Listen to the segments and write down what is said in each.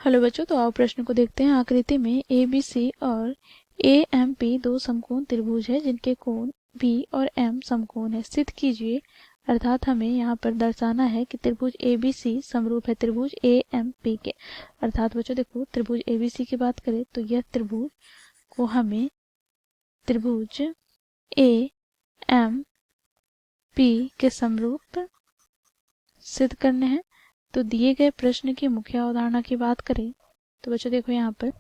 Hello बच्चों, तो आओ प्रश्न को देखते हैं। आकृति में ए बी सी और ए एम पी दो समकोण त्रिभुज है जिनके कोण बी और एम समकोण है। सिद्ध कीजिए। अर्थात हमें यहाँ पर दर्शाना है कि त्रिभुज ए बी सी समरूप है त्रिभुज ए एम पी के। अर्थात बच्चों देखो, त्रिभुज ए बी सी की बात करें तो यह त्रिभुज को हमें त्रिभुज ए एम पी के समरूप सिद्ध करने हैं। तो दिए गए प्रश्न की मुख्य अवधारणा की बात करें तो बच्चों देखो, यहाँ पर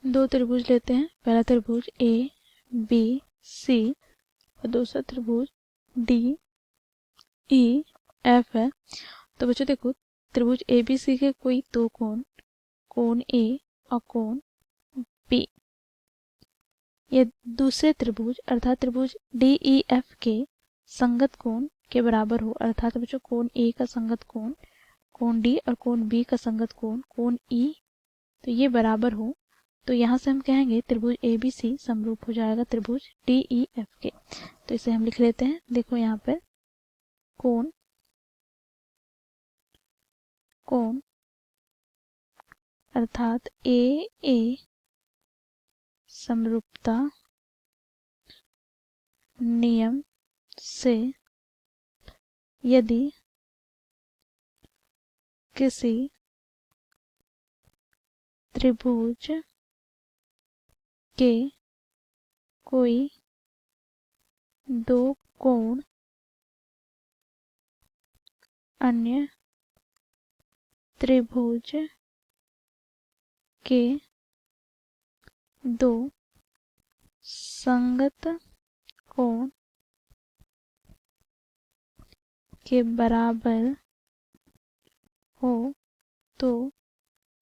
दो त्रिभुज लेते हैं। पहला त्रिभुज ए बी सी और दूसरा त्रिभुज डी ई एफ है। तो बच्चों देखो, त्रिभुज ए बी सी के कोई दो कोण, कोण ए और कोण बी, ये दूसरे त्रिभुज अर्थात त्रिभुज डी ई एफ के संगत कोण के बराबर हो। अर्थात बच्चों, कोण ए का संगत कोण कोण डी और कोण बी का संगत कोण कोण ई, तो ये बराबर हो। तो यहाँ से हम कहेंगे त्रिभुज ए बी सी समरूप हो जाएगा त्रिभुज डी ई एफ के। तो इसे हम लिख लेते हैं। देखो यहाँ पर कोण कोण अर्थात ए समरूपता नियम से यदि किसी त्रिभुज के कोई दो कोण अन्य त्रिभुज के दो संगत कोण के बराबर हो तो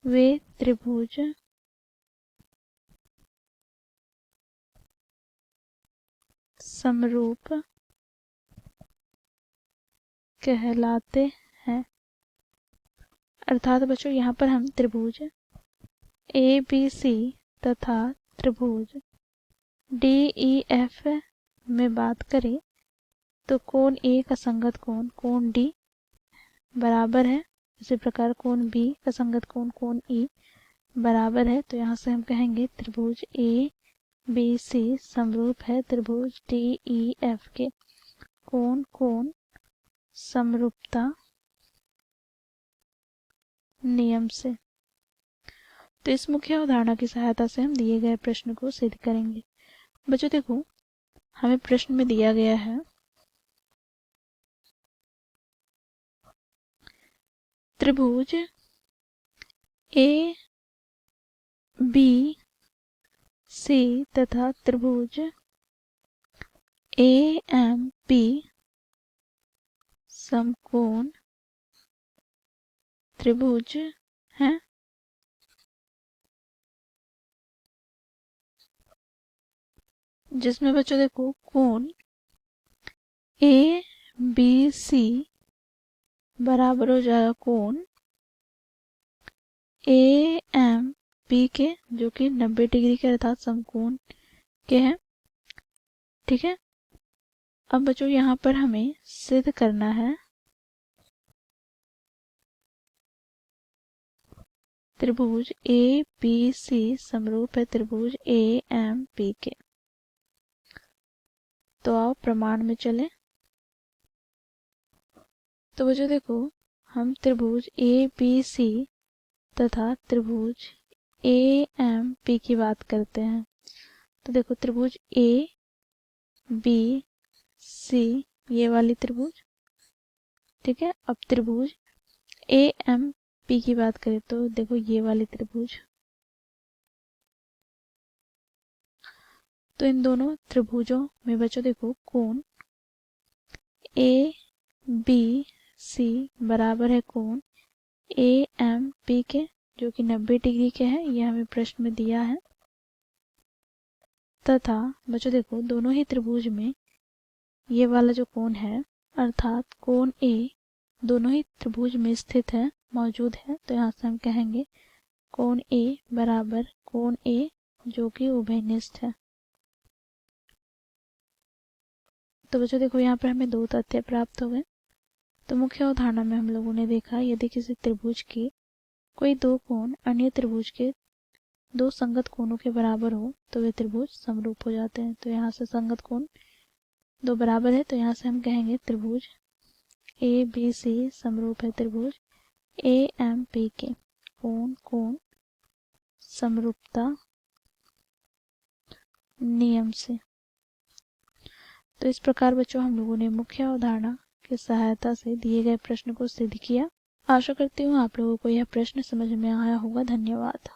वे त्रिभुज समरूप कहलाते हैं। अर्थात बच्चों, यहाँ पर हम त्रिभुज ए बी सी तथा त्रिभुज डी ई एफ में बात करें तो कोण ए का संगत कोण कोण डी बराबर है, इसी प्रकार कोण बी का संगत कोण कोण ई बराबर है। तो यहाँ से हम कहेंगे त्रिभुज ए बी सी समरूप है त्रिभुज डी ई एफ के। कोण कोण समरूपता नियम से। तो इस मुख्य अवधारणा की सहायता से हम दिए गए प्रश्न को सिद्ध करेंगे। बच्चों देखो, हमें प्रश्न में दिया गया है त्रिभुज ए बी सी तथा त्रिभुज ए एम पी समकोण त्रिभुज हैं। जिसमें बच्चों देखो, कोण ए बी सी बराबर हो जाएगा कोण ए एम पी के, जो कि 90 डिग्री के अर्थात समकोण के हैं। ठीक है। अब बच्चों, यहाँ पर हमें सिद्ध करना है त्रिभुज ए बी सी समरूप है त्रिभुज ए एम पी के। तो आओ प्रमाण में चले। तो बच्चों देखो, हम त्रिभुज ए बी सी तथा त्रिभुज ए एम पी की बात करते हैं। तो देखो, त्रिभुज ए बी सी ये वाली त्रिभुज, ठीक है। अब त्रिभुज ए एम पी की बात करें तो देखो ये वाली त्रिभुज। तो इन दोनों त्रिभुजों में बच्चों देखो, कोण ए बी सी बराबर है कोण ए एम पी के, जो कि 90 डिग्री के हैं। यह हमें प्रश्न में दिया है। तथा बच्चों देखो, दोनों ही त्रिभुज में ये वाला जो कोण है अर्थात कोण ए दोनों ही त्रिभुज में स्थित है, मौजूद है। तो यहाँ से हम कहेंगे कोण ए बराबर कोण ए, जो कि उभयनिष्ठ है। तो बच्चों देखो, यहाँ पर हमें दो तथ्य प्राप्त हो गए। तो मुख्य अवधारणा में हम लोगों ने देखा, यदि किसी त्रिभुज की कोई दो कोण अन्य त्रिभुज के दो संगत कोणों के बराबर हो तो वे त्रिभुज समरूप हो जाते हैं। तो यहाँ से संगत कोण दो बराबर है तो यहाँ से हम कहेंगे त्रिभुज ए बी सी समरूप है त्रिभुज ए एम पी के। कोण समरूपता नियम से। तो इस प्रकार बच्चों हम लोगों ने मुख्य अवधारणा की सहायता से दिए गए प्रश्न को सिद्ध किया। आशा करती हूँ आप लोगों को यह प्रश्न समझ में आया होगा। धन्यवाद।